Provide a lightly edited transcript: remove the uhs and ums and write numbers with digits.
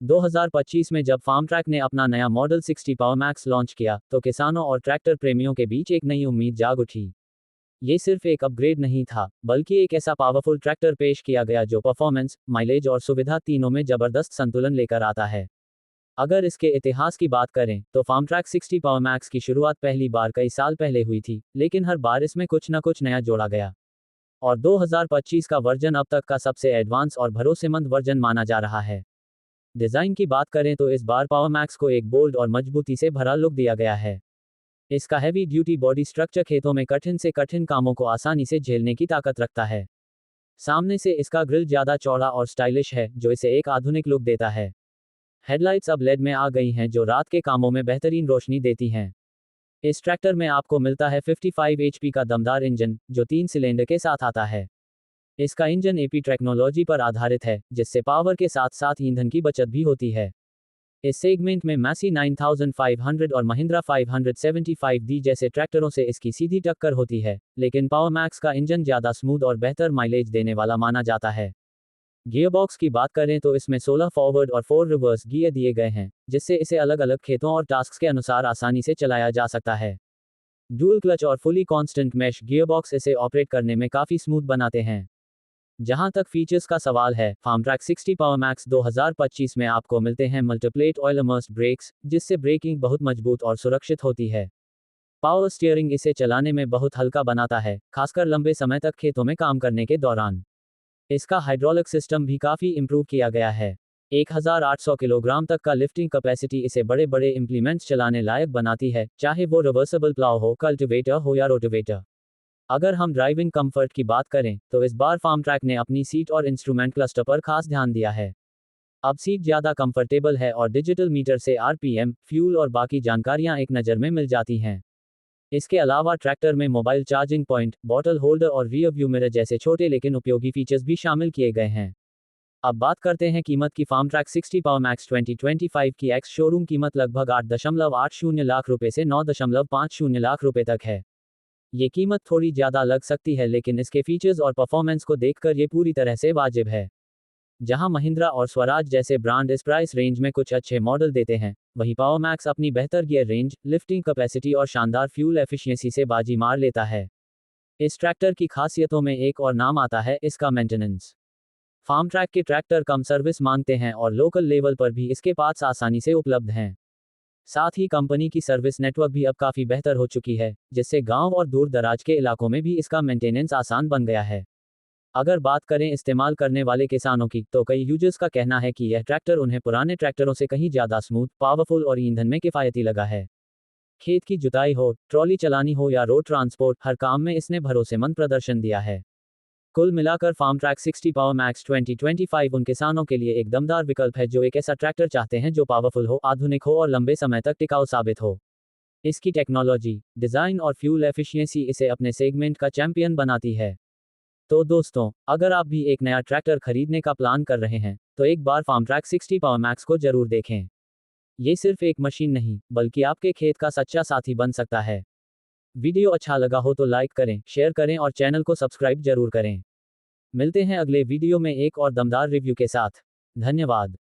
2025 में जब farm track ने अपना नया मॉडल 60 पावर मैक्स लॉन्च किया तो किसानों और ट्रैक्टर प्रेमियों के बीच एक नई उम्मीद जाग उठी। ये सिर्फ एक अपग्रेड नहीं था, बल्कि एक ऐसा पावरफुल ट्रैक्टर पेश किया गया जो परफॉर्मेंस, माइलेज और सुविधा तीनों में जबरदस्त संतुलन लेकर आता है। अगर इसके इतिहास की बात करें तो फार्म ट्रैक 60 पावर मैक्स की शुरुआत पहली बार कई साल पहले हुई थी, लेकिन हर बार इसमें कुछ न कुछ नया जोड़ा गया। और 2025 का वर्जन अब तक का सबसे एडवांस और भरोसेमंद वर्जन माना जा रहा है। डिज़ाइन की बात करें तो इस बार पावर मैक्स को एक बोल्ड और मजबूती से भरा लुक दिया गया है। इसका हैवी ड्यूटी बॉडी स्ट्रक्चर खेतों में कठिन से कठिन कामों को आसानी से झेलने की ताकत रखता है। सामने से इसका ग्रिल ज़्यादा चौड़ा और स्टाइलिश है, जो इसे एक आधुनिक लुक देता है। हेडलाइट्स अब लेड में आ गई हैं जो रात के कामों में बेहतरीन रोशनी देती हैं। इस ट्रैक्टर में आपको मिलता है 55 एचपी का दमदार इंजन, जो 3 सिलेंडर के साथ आता है। इसका इंजन एपी टेक्नोलॉजी पर आधारित है, जिससे पावर के साथ साथ ईंधन की बचत भी होती है। इस सेगमेंट में मैसी 9500 और महिंद्रा 575D जैसे ट्रैक्टरों से इसकी सीधी टक्कर होती है, लेकिन पावर मैक्स का इंजन ज़्यादा स्मूथ और बेहतर माइलेज देने वाला माना जाता है। गियरबॉक्स की बात करें तो इसमें 16 फॉरवर्ड और 4 रिवर्स गियर दिए गए हैं, जिससे इसे अलग अलग खेतों और टास्क के अनुसार आसानी से चलाया जा सकता है। डुअल क्लच और फुली कांस्टेंट मैश गियरबॉक्स इसे ऑपरेट करने में काफ़ी स्मूथ बनाते हैं। जहां तक फीचर्स का सवाल है, फार्म ट्रैक 60 पावर मैक्स 2025 में आपको मिलते हैं मल्टीप्लेट ऑयल इमर्स्ड ब्रेक्स, जिससे ब्रेकिंग बहुत मजबूत और सुरक्षित होती है। पावर स्टीयरिंग इसे चलाने में बहुत हल्का बनाता है, खासकर लंबे समय तक खेतों में काम करने के दौरान। इसका हाइड्रोलिक सिस्टम भी काफ़ी इंप्रूव किया गया है। 1800 किलोग्राम तक का लिफ्टिंग कैपेसिटी इसे बड़े बड़े इंप्लीमेंट्स चलाने लायक बनाती है, चाहे वो रिवर्सिबल प्लाव हो, कल्टीवेटर हो या रोटावेटर। अगर हम ड्राइविंग कंफर्ट की बात करें तो इस बार फार्म ट्रैक ने अपनी सीट और इंस्ट्रूमेंट क्लस्टर पर खास ध्यान दिया है। अब सीट ज़्यादा कंफर्टेबल है और डिजिटल मीटर से आरपीएम, फ्यूल और बाकी जानकारियां एक नज़र में मिल जाती हैं। इसके अलावा ट्रैक्टर में mobile charging point, bottle holder और रियर व्यू मिरर जैसे छोटे लेकिन उपयोगी फीचर्स भी शामिल किए गए हैं। अब बात करते हैं कीमत की। फार्म ट्रैक 60 पावर मैक्स 2025 की एक्स शोरूम कीमत लगभग 8.80 लाख रुपए से 9.50 लाख रुपए तक है। ये कीमत थोड़ी ज़्यादा लग सकती है, लेकिन इसके फीचर्स और परफॉर्मेंस को देखकर ये पूरी तरह से वाजिब है। जहां महिंद्रा और स्वराज जैसे ब्रांड इस प्राइस रेंज में कुछ अच्छे मॉडल देते हैं, वहीं पावर मैक्स अपनी बेहतर गियर रेंज, लिफ्टिंग कैपेसिटी और शानदार फ्यूल एफिशिएंसी से बाजी मार लेता है। इस ट्रैक्टर की खासियतों में एक और नाम आता है, इसका मेंटेनेंस। फार्म ट्रैक के ट्रैक्टर कम सर्विस मांगते हैं और लोकल लेवल पर भी इसके पार्ट्स आसानी से उपलब्ध हैं। साथ ही कंपनी की सर्विस नेटवर्क भी अब काफ़ी बेहतर हो चुकी है, जिससे गांव और दूर दराज के इलाकों में भी इसका मेंटेनेंस आसान बन गया है। अगर बात करें इस्तेमाल करने वाले किसानों की, तो कई यूजर्स का कहना है कि यह ट्रैक्टर उन्हें पुराने ट्रैक्टरों से कहीं ज़्यादा स्मूथ, पावरफुल और ईंधन में किफ़ायती लगा है। खेत की जुताई हो, ट्रॉली चलानी हो या रोड ट्रांसपोर्ट, हर काम में इसने भरोसेमंद प्रदर्शन दिया है। कुल मिलाकर फार्म ट्रैक 60 पावर मैक्स 2025 उन किसानों के लिए एक दमदार विकल्प है जो एक ऐसा ट्रैक्टर चाहते हैं जो पावरफुल हो, आधुनिक हो और लंबे समय तक टिकाऊ साबित हो। इसकी टेक्नोलॉजी, डिज़ाइन और फ्यूल एफिशिएंसी इसे अपने सेगमेंट का चैंपियन बनाती है। तो दोस्तों, अगर आप भी एक नया ट्रैक्टर खरीदने का प्लान कर रहे हैं, तो एक बार फार्म ट्रैक 60 पावर मैक्स को जरूर देखें। ये सिर्फ एक मशीन नहीं, बल्कि आपके खेत का सच्चा साथी बन सकता है। वीडियो अच्छा लगा हो तो लाइक करें, शेयर करें और चैनल को सब्सक्राइब जरूर करें। मिलते हैं अगले वीडियो में एक और दमदार रिव्यू के साथ। धन्यवाद।